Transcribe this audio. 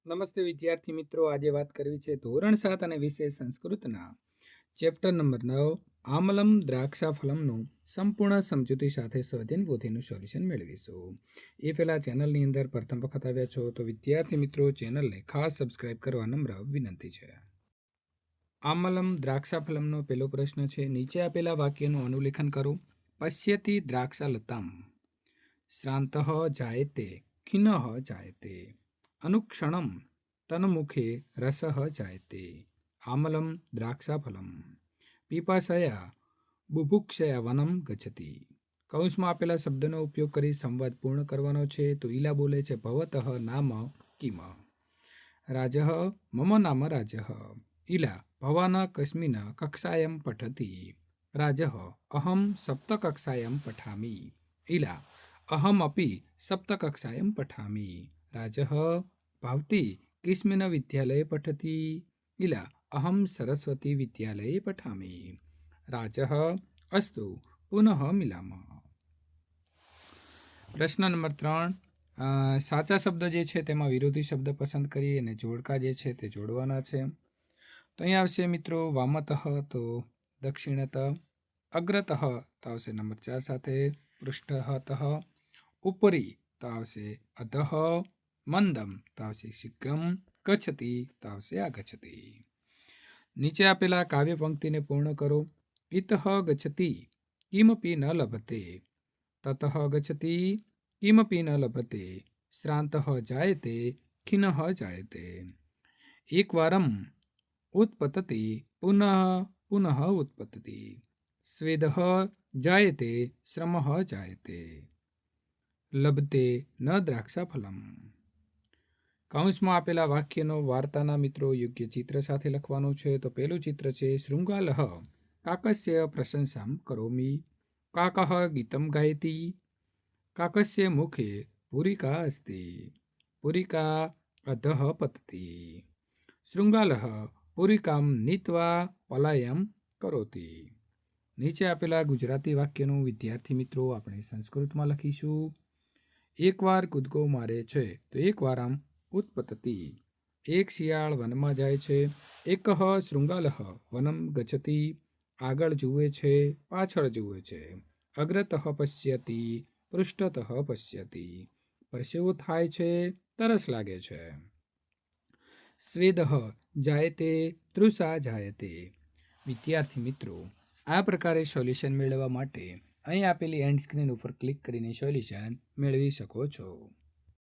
નમસ્તે વિદ્યાર્થી મિત્રો, આજે વાત કરવી છે ધોરણ 7 અને વિષય સંસ્કૃતના ચેપ્ટર નંબર 9 આમલમ દ્રાક્ષાફલમનું સંપૂર્ણ સમજૂતી સાથે સ્વાધ્યાયન પોથીનું સોલ્યુશન મેળવીશું. એ પહેલાં ચેનલની અંદર પ્રથમ વખત આવ્યા છો તો વિદ્યાર્થી મિત્રો ચેનલને ખાસ સબસ્ક્રાઇબ કરવા નમ્ર વિનંતી છે. આમલમ દ્રાક્ષાફલમનો પહેલો પ્રશ્ન છે, નીચે આપેલા વાક્યનું અનુલેખન કરો. પશ્યતિ દ્રાક્ષાલતામ શ્રાંતઃ જાયતે ખિન્નઃ જાયતે अनुक्षणं तन्मुखे रसः जायते आमलं द्राक्षाफलम पीपाशया बुभुक्षया वनं गच्छति. કૌંસમાં આપેલા શબ્દનો ઉપયોગ કરી સંવાદ પૂર્ણ કરવાનો છે. તો ઈલા બોલે છે ભવતઃ નામ કિમ. રાજઃ મમ નામ રાજઃ. ઈલા ભવાન કસ્મિન કક્ષાયામ પઠતિ. રાજઃ અહમ સપ્તકક્ષાયામ પઠામિ. ઈલા અહમ અપી સપ્તકક્ષાયામ પઠામિ. રાજઃ ભવતી કિસ્મિન વિદ્યાલये પઠતિ. ઈલા અહમ સરસ્વતી વિદ્યાલये પઠામિ. રાજઃ અસ્તુ પુનઃ મિલામः. પ્રશ્ન નંબર 3, સાચા શબ્દ જે છે તેમાં વિરોધી શબ્દ પસંદ કરી અને જોડકા જે છે તે જોડવાના છે. તો અહીંયા આવશે મિત્રો વામતઃ તો દક્ષિણતઃ, અગ્રતઃ તો આવશે નંબર 4 સાથે, પૃષ્ઠતઃ ઉપરી તો આવશે અધઃ, મંદમ તો આવશે શીઘ્રમ, ગચ્છતિ તો આવશે આગચ્છતિ. નીચે આપેલા કાવ્ય પંક્તિને પૂર્ણ કરો. ઇતઃ ગચ્છતિ કિમપી ન લભતે. તતઃ ગચ્છતિ કિમપી ન લભતે. શ્રાંતઃ જાયતે ખિન્નઃ જાયતે. એકવારમ ઉત્પતતિ પુનઃ પુનઃ ઉત્પતતિ. સ્વેદઃ જાયતે શ્રમઃ જાયતે. લભતે ન દ્રાક્ષાફલમ. કૌંસમાં આપેલા વાક્યનો વાર્તાના મિત્રો યોગ્ય ચિત્ર સાથે લખવાનું છે. તો પહેલું ચિત્ર છે શૃંગાલઃ કાકસ્ય પ્રશંસામ કરોમિ. કાકઃ ગીતમ ગાયતિ. કાકસ્ય મુખે પુરિકા અસ્તિ. પુરિકા અધઃ પતતિ. શૃંગાલઃ પુરિકામ નીત્વા પલાયમ કરોતિ. નીચે આપેલા ગુજરાતી વાક્યનું વિદ્યાર્થી મિત્રો આપણે સંસ્કૃતમાં લખીશું. એકવાર કૂદકો મારે છે તો એકવાર આમ ઉત્પતતિ. એક શિયાળ વનમાં જાય છે. એકઃ શૃંગાલઃ વનમ ગચ્છતિ. આગળ જુએ છે, પાછળ જુએ છે. અગ્રતઃ પશ્યતિ, પૃષ્ઠતઃ પશ્યતિ. પરસેવો થાય છે, તરસ લાગે છે. સ્વેદઃ જાયતે, તૃષા જાયતે. વિદ્યાર્થી મિત્રો, આ પ્રકારે સોલ્યુશન મેળવવા માટે અહીં આપેલી એન્ડ સ્ક્રીન ઉપર ક્લિક કરીને સોલ્યુશન મેળવી શકો છો.